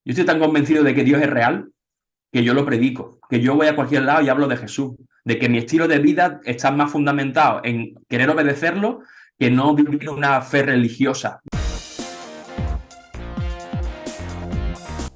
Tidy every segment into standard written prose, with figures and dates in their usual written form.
Yo estoy tan convencido de que Dios es real que yo lo predico, que yo voy a cualquier lado y hablo de Jesús, de que mi estilo de vida está más fundamentado en querer obedecerlo que no vivir una fe religiosa.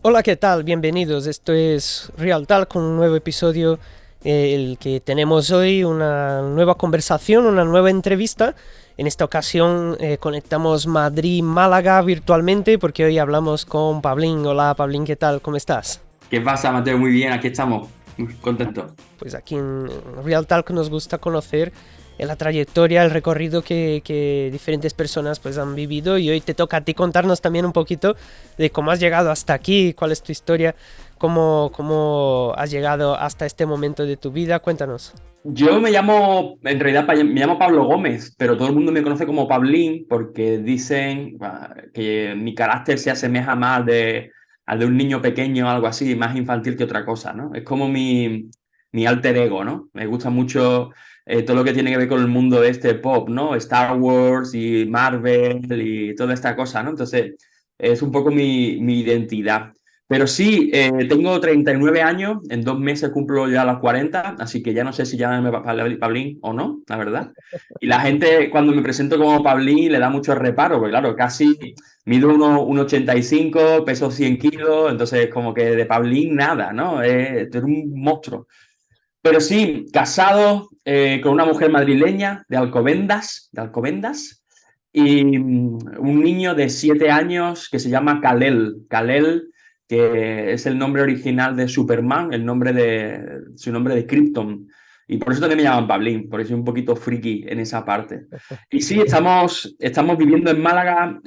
Hola, ¿qué tal? Bienvenidos. Esto es Real Talk con un nuevo episodio, el que tenemos hoy una nueva conversación, una nueva entrevista. En esta ocasión conectamos Madrid-Málaga virtualmente porque hoy hablamos con Pablín. Hola, Pablín, ¿qué tal? ¿Cómo estás? ¿Qué pasa, Mateo? Muy bien, aquí estamos, muy contentos. Pues aquí en Real Talk nos gusta conocer la trayectoria, el recorrido que diferentes personas pues han vivido, y hoy te toca a ti contarnos también un poquito de cómo has llegado hasta aquí, cuál es tu historia, cómo has llegado hasta este momento de tu vida. Cuéntanos. Yo me llamo, en realidad me llamo Pablo Gómez, pero todo el mundo me conoce como Pablín porque dicen que mi carácter se asemeja más al de un niño pequeño o algo así, más infantil que otra cosa, ¿no? Es como mi alter ego, ¿no? Me gusta mucho todo lo que tiene que ver con el mundo de este pop, ¿no? Star Wars y Marvel y toda esta cosa, ¿no? Entonces, es un poco mi identidad. Pero sí, tengo 39 años, en 2 meses cumplo ya los 40, así que ya no sé si llamarme Pablín o no, la verdad. Y la gente cuando me presento como Pablín le da mucho reparo, porque claro, casi mido 1,85, peso 100 kilos, entonces como que de Pablín nada, ¿no? Tú eres un monstruo. Pero sí, casado con una mujer madrileña de Alcobendas, y un niño de 7 años que se llama Kal-El. Kal-El, que es el nombre original de Superman, su nombre de Krypton. Y por eso también me llaman Pablín, porque soy un poquito friki en esa parte. Y sí, estamos viviendo en Málaga.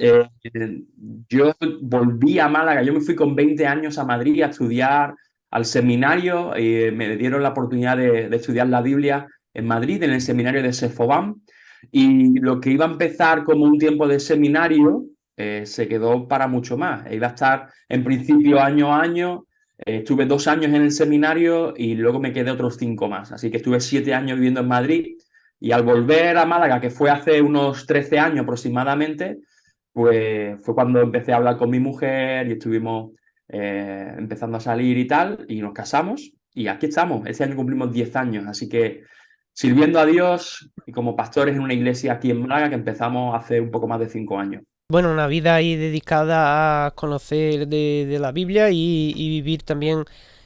Yo volví a Málaga, yo me fui con 20 años a Madrid a estudiar al seminario y me dieron la oportunidad de estudiar la Biblia en Madrid, en el seminario de Sefobam. Y lo que iba a empezar como un tiempo de seminario se quedó para mucho más. Iba a estar en principio año a año. Estuve 2 años en el seminario y luego me quedé otros 5 más. Así que estuve 7 años viviendo en Madrid. Y al volver a Málaga, que fue hace unos 13 años aproximadamente, pues fue cuando empecé a hablar con mi mujer y estuvimos empezando a salir y tal, y nos casamos, y aquí estamos. Este año cumplimos 10 años, así que sirviendo a Dios y como pastores en una iglesia aquí en Málaga que empezamos hace un poco más de 5 años. Bueno, una vida ahí dedicada a conocer de la Biblia y vivir también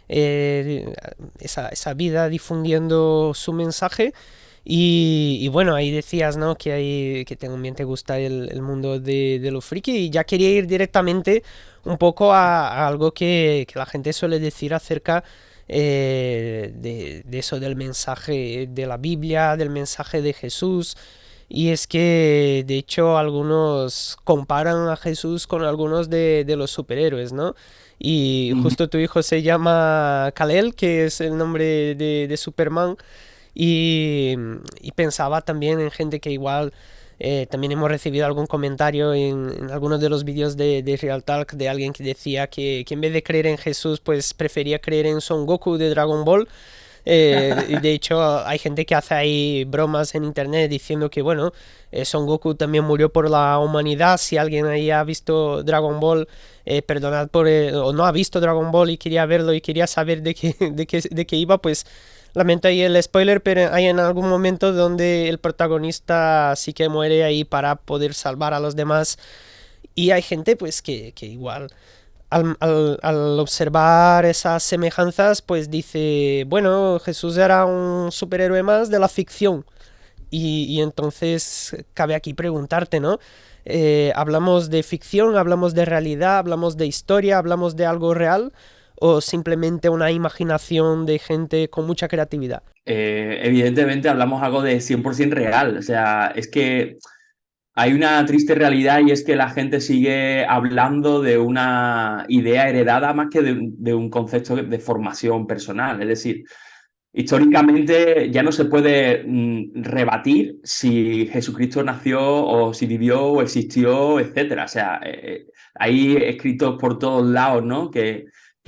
esa vida difundiendo su mensaje. Y bueno, ahí decías, ¿no? Que también te gusta el mundo de lo friki, y ya quería ir directamente un poco a algo que la gente suele decir acerca de eso, del mensaje de la Biblia, del mensaje de Jesús. Y es que, de hecho, algunos comparan a Jesús con algunos de los superhéroes, ¿no? Y Mm. justo tu hijo se llama Kal-El, que es el nombre de Superman. Y pensaba también en gente que igual también hemos recibido algún comentario en algunos de los vídeos de Real Talk, de alguien que decía que en vez de creer en Jesús, pues prefería creer en Son Goku de Dragon Ball. Y de hecho hay gente que hace ahí bromas en internet diciendo que bueno, Son Goku también murió por la humanidad. Si alguien ahí ha visto Dragon Ball, perdonad o no ha visto Dragon Ball y quería verlo y quería saber de qué iba, pues lamento ahí el spoiler, pero hay en algún momento donde el protagonista sí que muere ahí para poder salvar a los demás. Y hay gente pues que igual al observar esas semejanzas, pues dice, bueno, Jesús era un superhéroe más de la ficción. Y entonces cabe aquí preguntarte, ¿no? ¿Hablamos de ficción, hablamos de realidad, hablamos de historia, hablamos de algo real, o simplemente una imaginación de gente con mucha creatividad? Evidentemente hablamos algo de 100% real, o sea, es que hay una triste realidad y es que la gente sigue hablando de una idea heredada más que de un concepto de formación personal. Es decir, históricamente ya no se puede rebatir si Jesucristo nació o si vivió o existió, etcétera. O sea, hay escritos por todos lados, ¿no? Que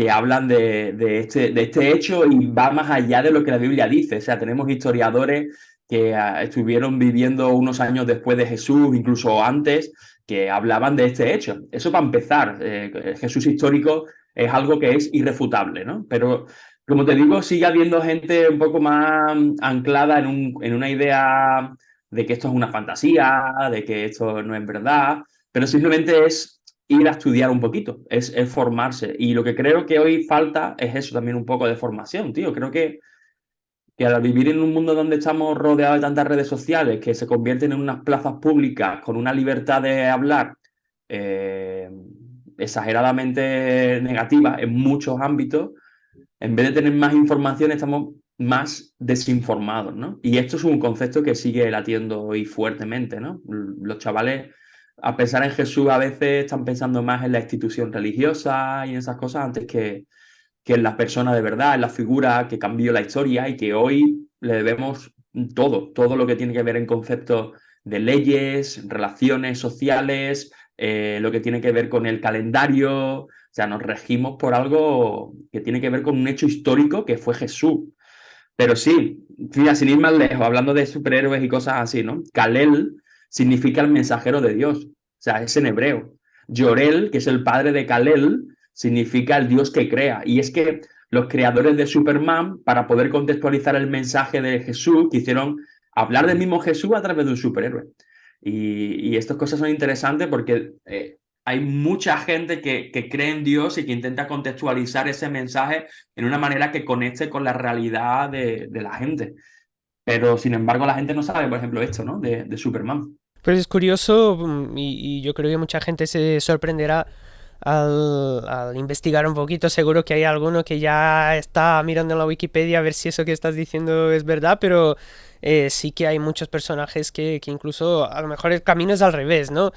hablan de este hecho y va más allá de lo que la Biblia dice. O sea, tenemos historiadores que estuvieron viviendo unos años después de Jesús, incluso antes, que hablaban de este hecho. Eso para empezar. Jesús histórico es algo que es irrefutable, ¿no? Pero, como te digo, sigue habiendo gente un poco más anclada en una idea de que esto es una fantasía, de que esto no es verdad, pero simplemente es ir a estudiar un poquito, es formarse. Y lo que creo que hoy falta es eso también, un poco de formación, tío. Creo que al vivir en un mundo donde estamos rodeados de tantas redes sociales que se convierten en unas plazas públicas con una libertad de hablar eh, exageradamente negativa en muchos ámbitos, en vez de tener más información estamos más desinformados, ¿no? Y esto es un concepto que sigue latiendo hoy fuertemente, ¿no? Los chavales, a pensar en Jesús, a veces están pensando más en la institución religiosa y en esas cosas antes que en la persona de verdad, en la figura que cambió la historia y que hoy le debemos todo lo que tiene que ver en conceptos de leyes, relaciones sociales, lo que tiene que ver con el calendario. O sea, nos regimos por algo que tiene que ver con un hecho histórico que fue Jesús. Pero sí, mira, sin ir más lejos, hablando de superhéroes y cosas así, ¿no? Kalel significa el mensajero de Dios, o sea, es en hebreo. Yorel, que es el padre de Kalel, significa el Dios que crea. Y es que los creadores de Superman, para poder contextualizar el mensaje de Jesús, quisieron hablar del mismo Jesús a través de un superhéroe. Y estas cosas son interesantes porque hay mucha gente que cree en Dios y que intenta contextualizar ese mensaje en una manera que conecte con la realidad de la gente. Pero, sin embargo, la gente no sabe, por ejemplo, esto, ¿no? De Superman. Pero es curioso y yo creo que mucha gente se sorprenderá al investigar un poquito. Seguro que hay alguno que ya está mirando en la Wikipedia a ver si eso que estás diciendo es verdad, pero sí que hay muchos personajes que incluso a lo mejor el camino es al revés, ¿no?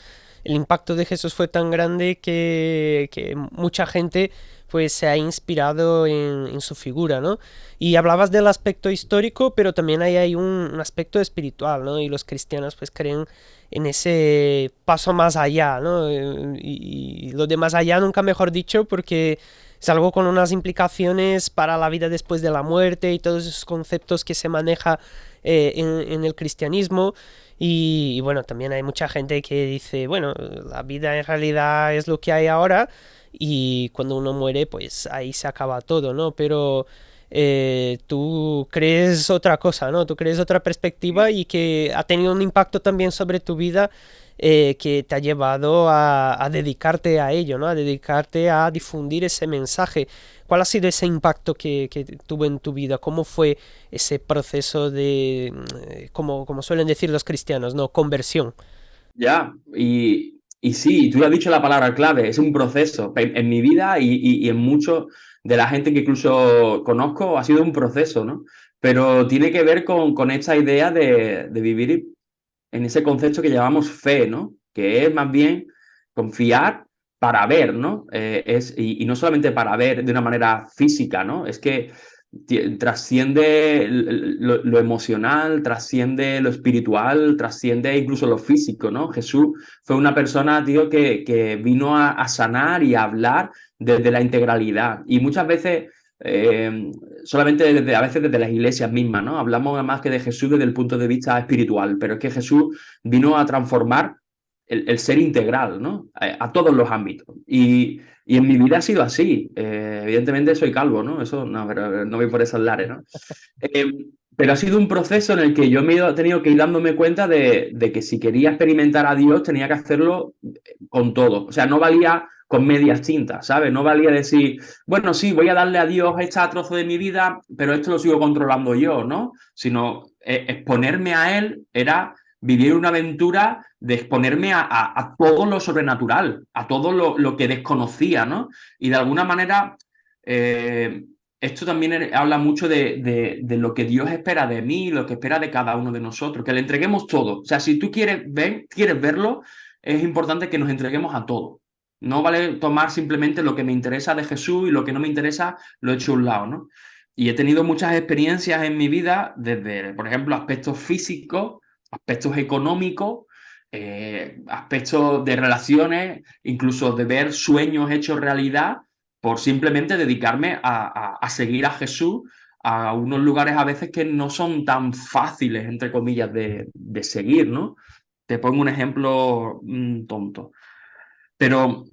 El impacto de Jesús fue tan grande que mucha gente pues se ha inspirado en su figura, ¿no? Y hablabas del aspecto histórico, pero también hay un aspecto espiritual, ¿no? Y los cristianos pues creen en ese paso más allá, ¿no? Y lo de más allá nunca mejor dicho porque es algo con unas implicaciones para la vida después de la muerte y todos esos conceptos que se maneja en el cristianismo. Y bueno, también hay mucha gente que dice, bueno, la vida en realidad es lo que hay ahora y cuando uno muere, pues ahí se acaba todo, ¿no? Pero tú crees otra cosa, ¿no? Tú crees otra perspectiva y que ha tenido un impacto también sobre tu vida que te ha llevado a dedicarte a ello, ¿no? A dedicarte a difundir ese mensaje. ¿Cuál ha sido ese impacto que tuvo en tu vida? ¿Cómo fue ese proceso de, como suelen decir los cristianos, ¿no? Conversión. Ya, y sí, tú has dicho la palabra clave, es un proceso. En mi vida y en mucho de la gente que incluso conozco ha sido un proceso, ¿no? Pero tiene que ver con esta idea de vivir en ese concepto que llamamos fe, ¿no? Que es más bien confiar para ver, ¿no? Y no solamente para ver de una manera física, ¿no? Es que trasciende lo emocional, trasciende lo espiritual, trasciende incluso lo físico, ¿no? Jesús fue una persona, tío, que vino a sanar y a hablar desde la integralidad. Y muchas veces solamente a veces desde las iglesias mismas, ¿no? Hablamos más que de Jesús desde el punto de vista espiritual, pero es que Jesús vino a transformar el ser integral, ¿no? A todos los ámbitos. Y en mi vida ha sido así. Evidentemente soy calvo, ¿no? Eso no, pero no voy por esos lares, ¿no? Pero ha sido un proceso en el que yo me he tenido que ir dándome cuenta de que si quería experimentar a Dios tenía que hacerlo con todo. O sea, no valía con medias tintas, ¿sabes? No valía decir, bueno, sí, voy a darle a Dios este trozo de mi vida, pero esto lo sigo controlando yo, ¿no? Sino exponerme a Él era vivir una aventura de exponerme a todo lo sobrenatural, a todo lo que desconocía, ¿no? Y de alguna manera, esto también habla mucho de lo que Dios espera de mí, lo que espera de cada uno de nosotros, que le entreguemos todo. O sea, si tú quieres verlo, es importante que nos entreguemos a todo. No vale tomar simplemente lo que me interesa de Jesús y lo que no me interesa lo he hecho a un lado, ¿no? Y he tenido muchas experiencias en mi vida, desde, por ejemplo, aspectos físicos, aspectos económicos, aspectos de relaciones, incluso de ver sueños hechos realidad, por simplemente dedicarme a seguir a Jesús a unos lugares a veces que no son tan fáciles, entre comillas, de seguir, ¿no? Te pongo un ejemplo tonto. Pero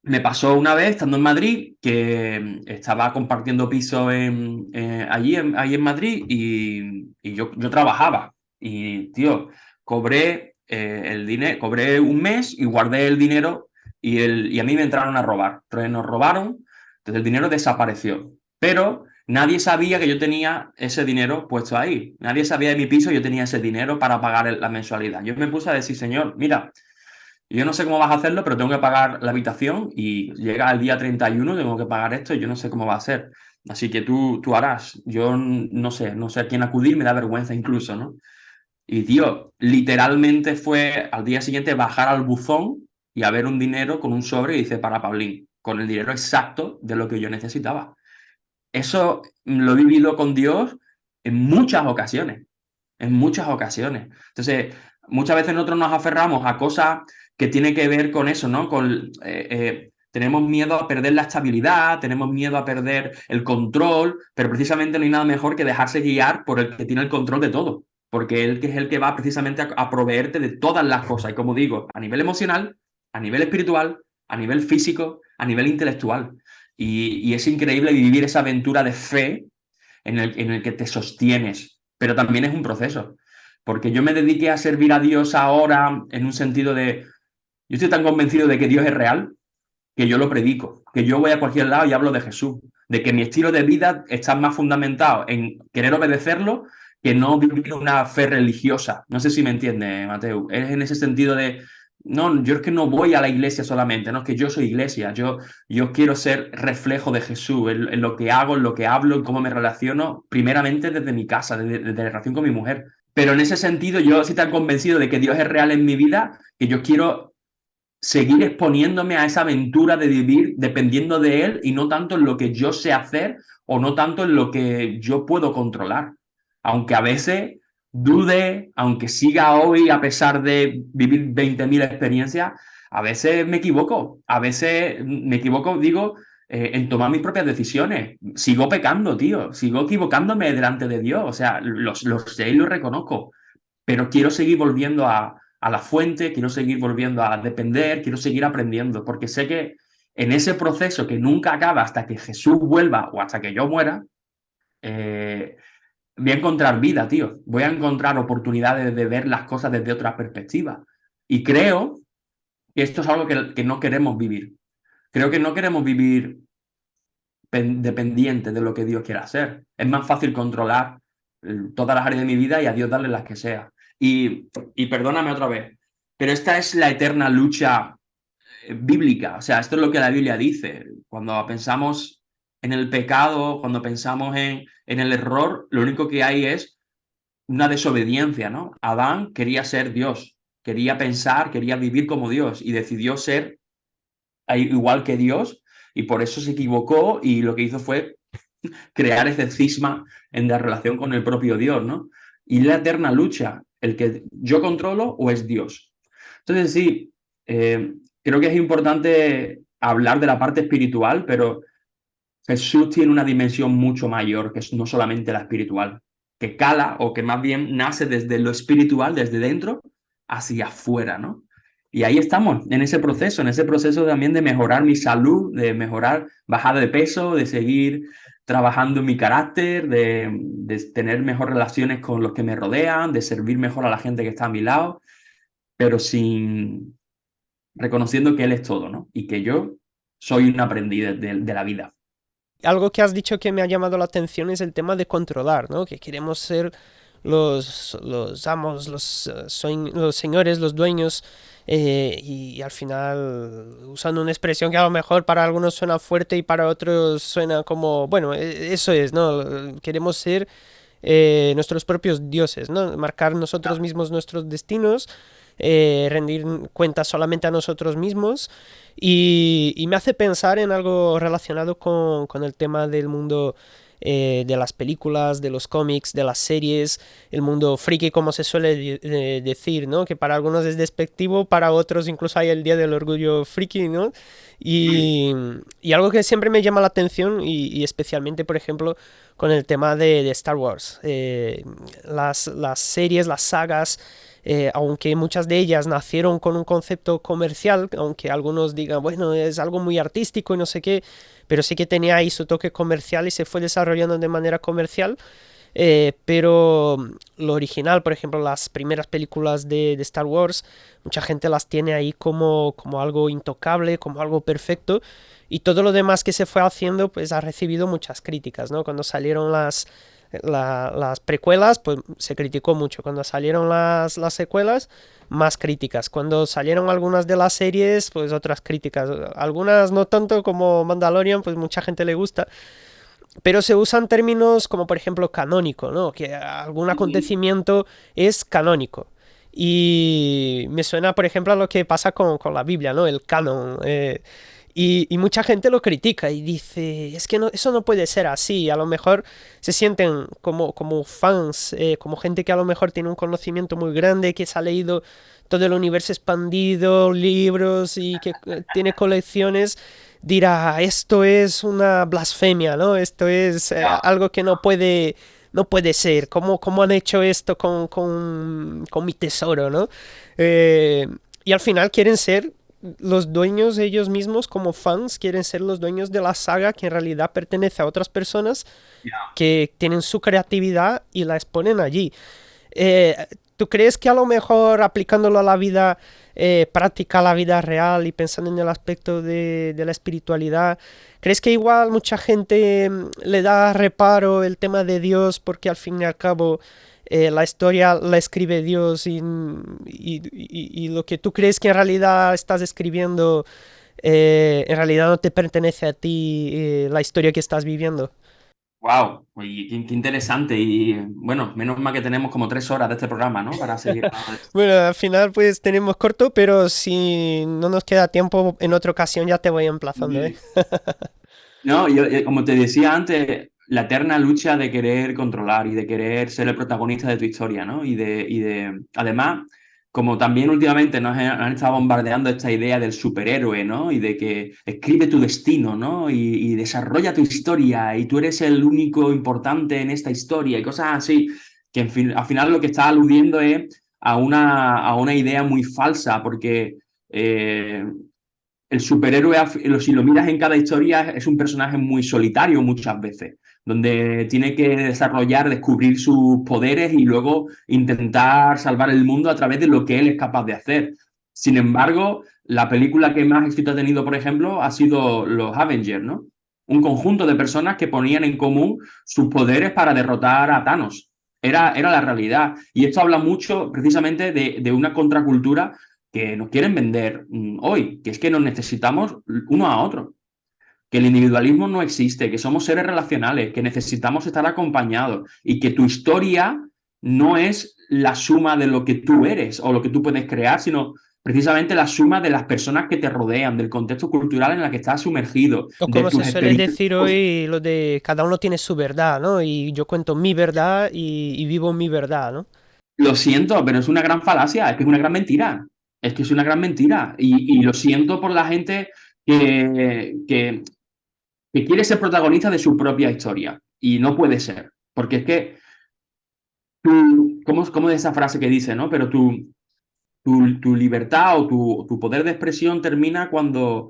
Me pasó una vez estando en Madrid que estaba compartiendo piso ahí en Madrid y yo trabajaba. Y, tío, cobré el dinero, cobré un mes y guardé el dinero y a mí me entraron a robar. Entonces nos robaron, entonces el dinero desapareció. Pero nadie sabía que yo tenía ese dinero puesto ahí. Nadie sabía de mi piso, yo tenía ese dinero para pagar la mensualidad. Yo me puse a decir, señor, mira. Yo no sé cómo vas a hacerlo, pero tengo que pagar la habitación y llega el día 31, tengo que pagar esto y yo no sé cómo va a ser. Así que tú harás. Yo no sé a quién acudir, me da vergüenza incluso, ¿no? Y tío, literalmente fue al día siguiente bajar al buzón y a ver un dinero con un sobre y dice para Paulín, con el dinero exacto de lo que yo necesitaba. Eso lo he vivido con Dios en muchas ocasiones, en muchas ocasiones. Entonces, muchas veces nosotros nos aferramos a cosas que tienen que ver con eso, ¿no? Tenemos miedo a perder la estabilidad, tenemos miedo a perder el control, pero precisamente no hay nada mejor que dejarse guiar por el que tiene el control de todo, porque él que es el que va precisamente a proveerte de todas las cosas. Y como digo, a nivel emocional, a nivel espiritual, a nivel físico, a nivel intelectual. Y es increíble vivir esa aventura de fe en el que te sostienes, pero también es un proceso. Porque yo me dediqué a servir a Dios ahora en un sentido de, yo estoy tan convencido de que Dios es real que yo lo predico, que yo voy a cualquier lado y hablo de Jesús, de que mi estilo de vida está más fundamentado en querer obedecerlo que no vivir una fe religiosa. No sé si me entiende, Mateo. Es en ese sentido de, no, yo es que no voy a la iglesia solamente, no es que yo soy iglesia, yo quiero ser reflejo de Jesús en lo que hago, en lo que hablo, en cómo me relaciono, primeramente desde mi casa, desde la relación con mi mujer. Pero en ese sentido, yo estoy tan convencido de que Dios es real en mi vida que yo quiero seguir exponiéndome a esa aventura de vivir dependiendo de él y no tanto en lo que yo sé hacer o no tanto en lo que yo puedo controlar. Aunque a veces dude, aunque siga hoy a pesar de vivir 20.000 experiencias, a veces me equivoco, digo, en tomar mis propias decisiones. Sigo pecando, tío, sigo equivocándome delante de Dios, o sea, lo sé y lo reconozco, pero quiero seguir volviendo a la fuente, quiero seguir volviendo a depender, quiero seguir aprendiendo, porque sé que en ese proceso que nunca acaba hasta que Jesús vuelva o hasta que yo muera, eh, voy a encontrar vida, tío. Voy a encontrar oportunidades de ver las cosas desde otra perspectiva. Y creo que esto es algo que no queremos vivir. Creo que no queremos vivir dependientes de lo que Dios quiera hacer. Es más fácil controlar todas las áreas de mi vida y a Dios darle las que sea. Y perdóname otra vez, pero esta es la eterna lucha bíblica. O sea, esto es lo que la Biblia dice. Cuando pensamos en el pecado, cuando pensamos en el error, lo único que hay es una desobediencia, ¿no? Adán quería ser Dios, quería pensar, quería vivir como Dios y decidió ser igual que Dios y por eso se equivocó y lo que hizo fue crear ese cisma en la relación con el propio Dios, ¿no? Y la eterna lucha, el que yo controlo o es Dios. Entonces sí, creo que es importante hablar de la parte espiritual, pero Jesús tiene una dimensión mucho mayor, que es no solamente la espiritual, que cala o que más bien nace desde lo espiritual, desde dentro, hacia afuera, ¿no? Y ahí estamos, en ese proceso también de mejorar mi salud, de mejorar, bajar de peso, de seguir trabajando mi carácter, de tener mejores relaciones con los que me rodean, de servir mejor a la gente que está a mi lado, pero sin reconociendo que Él es todo, ¿no? Y que yo soy un aprendiz de la vida. Algo que has dicho que me ha llamado la atención es el tema de controlar, ¿no? Que queremos ser los amos, los señores, los dueños, y al final usando una expresión que a lo mejor para algunos suena fuerte y para otros suena como, bueno, eso es, ¿no? Queremos ser nuestros propios dioses, ¿no? Marcar nosotros mismos nuestros destinos, rendir cuentas solamente a nosotros mismos y me hace pensar en algo relacionado con el tema del mundo de las películas, de los cómics, de las series, el mundo friki como se suele decir, ¿no? Que para algunos es despectivo, para otros incluso hay el Día del Orgullo Friki, ¿no? Y, y algo que siempre me llama la atención y especialmente, por ejemplo, con el tema de Star Wars. Las series, las sagas, aunque muchas de ellas nacieron con un concepto comercial, aunque algunos digan, bueno, es algo muy artístico y no sé qué, pero sí que tenía ahí su toque comercial y se fue desarrollando de manera comercial. Pero lo original, por ejemplo, las primeras películas de Star Wars, mucha gente las tiene ahí como algo intocable, como algo perfecto. Y todo lo demás que se fue haciendo, pues ha recibido muchas críticas, ¿no? Cuando salieron las precuelas, pues se criticó mucho. Cuando salieron las secuelas, más críticas. Cuando salieron algunas de las series, pues otras críticas. Algunas no tanto como Mandalorian, pues mucha gente le gusta, pero se usan términos como por ejemplo canónico, ¿no? Que algún acontecimiento es canónico. Y me suena, por ejemplo, a lo que pasa con la Biblia, ¿no? El canon. Y mucha gente lo critica y dice, es que no, eso no puede ser así. A lo mejor se sienten como fans, como gente que a lo mejor tiene un conocimiento muy grande, que se ha leído todo el universo expandido, libros y que tiene colecciones, dirá, esto es una blasfemia, ¿no? Esto es algo que no puede ser. ¿Cómo han hecho esto con mi tesoro, ¿no? Eh, y al final quieren ser los dueños ellos mismos como fans, quieren ser los dueños de la saga que en realidad pertenece a otras personas que tienen su creatividad y la exponen allí. Eh, ¿Tú crees que a lo mejor aplicándolo a la vida práctica, a la vida real y pensando en el aspecto de la espiritualidad, crees que igual mucha gente le da reparo el tema de Dios porque al fin y al cabo la historia la escribe Dios y lo que tú crees que en realidad estás escribiendo en realidad no te pertenece a ti la historia que estás viviendo? Wow, qué interesante. Y bueno, menos mal que tenemos como 3 horas de este programa, ¿no? Para seguir hablando de esto. Bueno, al final pues tenemos corto, pero si no nos queda tiempo en otra ocasión ya te voy emplazando, ¿eh? Sí. No, yo, como te decía antes, la eterna lucha de querer controlar y de querer ser el protagonista de tu historia, ¿no? Además, como también últimamente nos han estado bombardeando esta idea del superhéroe, ¿no? Y de que escribe tu destino, ¿no? Y desarrolla tu historia y tú eres el único importante en esta historia y cosas así, que al final lo que está aludiendo es a una idea muy falsa, porque el superhéroe, si lo miras en cada historia, es un personaje muy solitario muchas veces, donde tiene que desarrollar, descubrir sus poderes y luego intentar salvar el mundo a través de lo que él es capaz de hacer. Sin embargo, la película que más éxito ha tenido, por ejemplo, ha sido los Avengers, ¿no? Un conjunto de personas que ponían en común sus poderes para derrotar a Thanos. Era la realidad. Y esto habla mucho precisamente de una contracultura que nos quieren vender hoy, que es que nos necesitamos uno a otro, que el individualismo no existe, que somos seres relacionales, que necesitamos estar acompañados y que tu historia no es la suma de lo que tú eres o lo que tú puedes crear, sino precisamente la suma de las personas que te rodean, del contexto cultural en el que estás sumergido, O de como se tus suele experiencias. decir hoy, lo de cada uno tiene su verdad, ¿no? Y yo cuento mi verdad y vivo mi verdad, ¿no? Lo siento, pero es una gran falacia, es que es una gran mentira. Es que es una gran mentira. Y lo siento por la gente que quiere ser protagonista de su propia historia. Y no puede ser. Porque es que tú, ¿cómo es esa frase que dice, ¿no? Pero tu libertad o tu poder de expresión termina cuando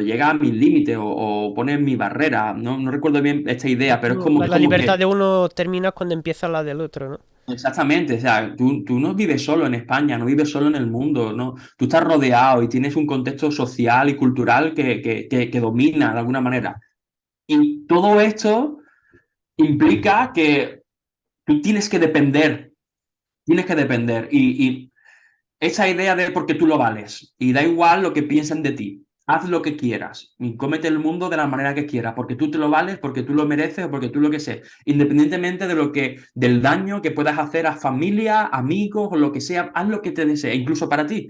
llega a mis límites o pone mi barrera. No recuerdo bien esta idea, pero es No, como, la, es la como libertad que de uno termina cuando empieza la del otro, ¿no? exactamente, o sea, tú no vives solo en España, no vives solo en el mundo, ¿no? Tú estás rodeado y tienes un contexto social y cultural que domina de alguna manera. Y todo esto implica que tú tienes que depender. Y esa idea de porque tú lo vales y da igual lo que piensen de ti. Haz lo que quieras y cómete el mundo de la manera que quieras, porque tú te lo vales, porque tú lo mereces o porque tú lo que sé, independientemente del daño que puedas hacer a familia, amigos o lo que sea, haz lo que te desee, incluso para ti.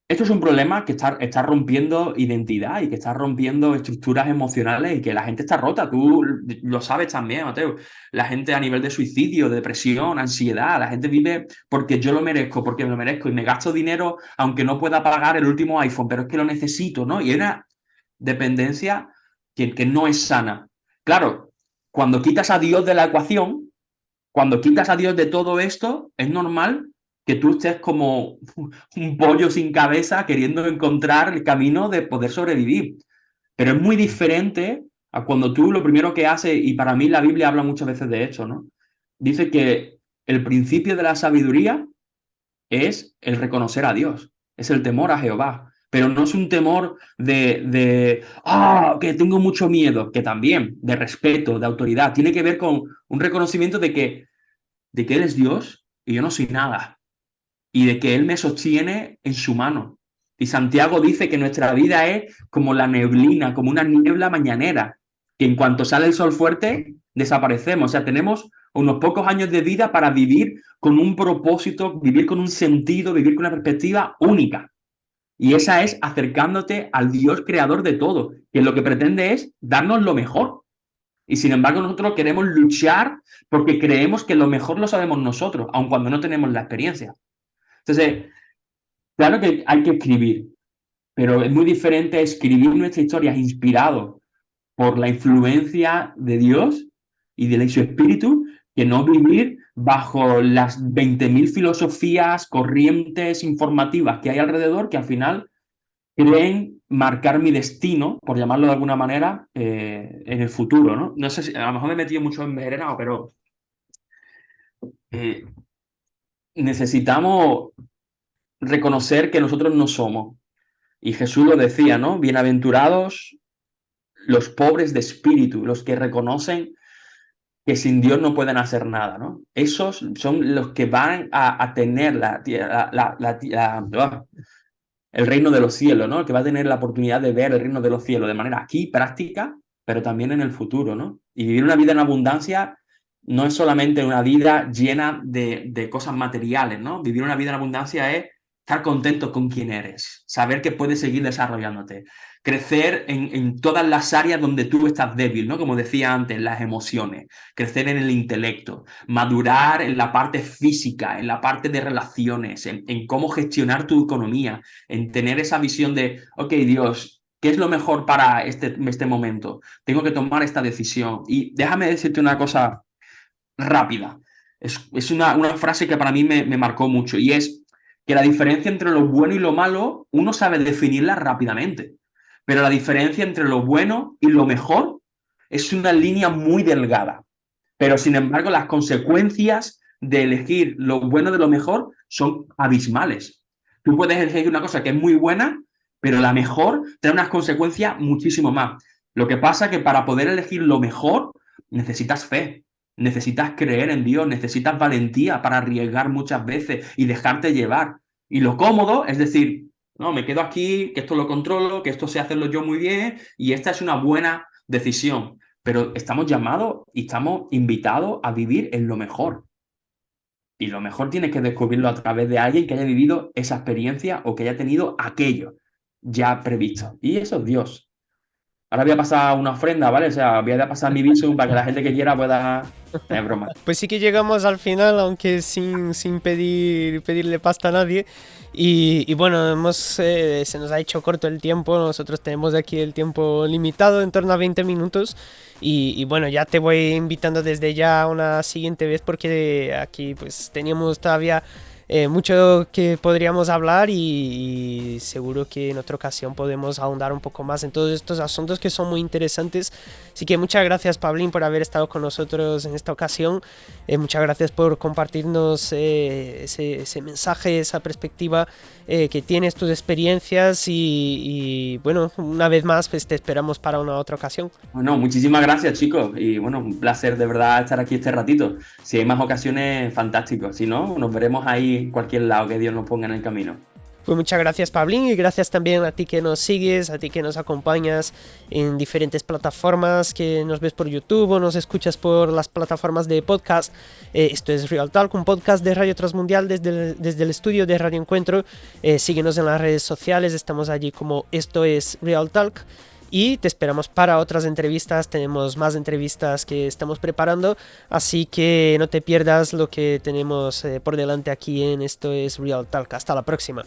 Esto es un problema que está rompiendo identidad y que está rompiendo estructuras emocionales y que la gente está rota. Tú lo sabes también, Mateo. La gente a nivel de suicidio, depresión, ansiedad, la gente vive porque yo lo merezco, porque me lo merezco y me gasto dinero aunque no pueda pagar el último iPhone, pero es que lo necesito, ¿no? Y hay una dependencia que no es sana. Claro, cuando quitas a Dios de la ecuación, cuando quitas a Dios de todo esto, es normal que tú estés como un pollo sin cabeza queriendo encontrar el camino de poder sobrevivir. Pero es muy diferente a cuando tú lo primero que haces, y para mí la Biblia habla muchas veces de esto, ¿no? Dice que el principio de la sabiduría es el reconocer a Dios, es el temor a Jehová. Pero no es un temor que tengo mucho miedo, que también, de respeto, de autoridad. Tiene que ver con un reconocimiento de que Él es Dios y yo no soy nada. Y de que Él me sostiene en su mano. Y Santiago dice que nuestra vida es como la neblina, como una niebla mañanera, que en cuanto sale el sol fuerte, desaparecemos. O sea, tenemos unos pocos años de vida para vivir con un propósito, vivir con un sentido, vivir con una perspectiva única. Y esa es acercándote al Dios creador de todo, que lo que pretende es darnos lo mejor. Y sin embargo, nosotros queremos luchar porque creemos que lo mejor lo sabemos nosotros, aun cuando no tenemos la experiencia. Entonces, claro que hay que escribir, pero es muy diferente escribir nuestras historias inspirados por la influencia de Dios y de su espíritu, que no vivir bajo las 20.000 filosofías, corrientes informativas que hay alrededor, que al final creen marcar mi destino, por llamarlo de alguna manera, en el futuro, ¿no? No sé si, a lo mejor me he metido mucho en envenenado, pero eh, necesitamos reconocer que nosotros no somos. Y Jesús lo decía, ¿no? Bienaventurados los pobres de espíritu, los que reconocen que sin Dios no pueden hacer nada, ¿no? Esos son los que van a tener el reino de los cielos, ¿no? El que va a tener la oportunidad de ver el reino de los cielos de manera aquí práctica, pero también en el futuro, ¿no? Y vivir una vida en abundancia no es solamente una vida llena de cosas materiales, ¿no? Vivir una vida en abundancia es estar contento con quien eres, saber que puedes seguir desarrollándote, crecer en todas las áreas donde tú estás débil, ¿no? Como decía antes, las emociones, crecer en el intelecto, madurar en la parte física, en la parte de relaciones, en cómo gestionar tu economía, en tener esa visión de, ok, Dios, ¿qué es lo mejor para este momento? Tengo que tomar esta decisión. Y déjame decirte una cosa rápida. Es una frase que para mí me marcó mucho y es que la diferencia entre lo bueno y lo malo, uno sabe definirla rápidamente, pero la diferencia entre lo bueno y lo mejor es una línea muy delgada. Pero sin embargo, las consecuencias de elegir lo bueno de lo mejor son abismales. Tú puedes elegir una cosa que es muy buena, pero la mejor trae unas consecuencias muchísimo más. Lo que pasa es que para poder elegir lo mejor necesitas fe, necesitas creer en Dios, necesitas valentía para arriesgar muchas veces y dejarte llevar. Y lo cómodo es decir, no, me quedo aquí, que esto lo controlo, que esto sé hacerlo yo muy bien y esta es una buena decisión. Pero estamos llamados y estamos invitados a vivir en lo mejor. Y lo mejor tienes que descubrirlo a través de alguien que haya vivido esa experiencia o que haya tenido aquello ya previsto. Y eso es Dios. Ahora voy a pasar una ofrenda, ¿vale? O sea, voy a pasar mi visum para que la gente que quiera pueda... Es broma. Pues sí que llegamos al final, aunque sin pedirle pasta a nadie. Y bueno, se nos ha hecho corto el tiempo. Nosotros tenemos aquí el tiempo limitado, en torno a 20 minutos. Y bueno, ya te voy invitando desde ya una siguiente vez porque aquí pues teníamos todavía mucho que podríamos hablar y seguro que en otra ocasión podemos ahondar un poco más en todos estos asuntos que son muy interesantes. Así que muchas gracias, Pablín, por haber estado con nosotros en esta ocasión. Muchas gracias por compartirnos ese mensaje, esa perspectiva que tienes, tus experiencias y bueno, una vez más pues te esperamos para una otra ocasión. Bueno, muchísimas gracias, chicos. Y bueno, un placer de verdad estar aquí este ratito. Si hay más ocasiones, fantástico. Si no, nos veremos ahí en cualquier lado que Dios nos ponga en el camino. Pues muchas gracias, Pablín, y gracias también a ti que nos sigues, a ti que nos acompañas en diferentes plataformas, que nos ves por YouTube o nos escuchas por las plataformas de podcast. Esto es Real Talk, un podcast de Radio Transmundial desde el estudio de Radio Encuentro. Síguenos en las redes sociales, estamos allí como Esto es Real Talk. Y te esperamos para otras entrevistas, tenemos más entrevistas que estamos preparando, así que no te pierdas lo que tenemos por delante aquí en Esto es Real Talk. Hasta la próxima.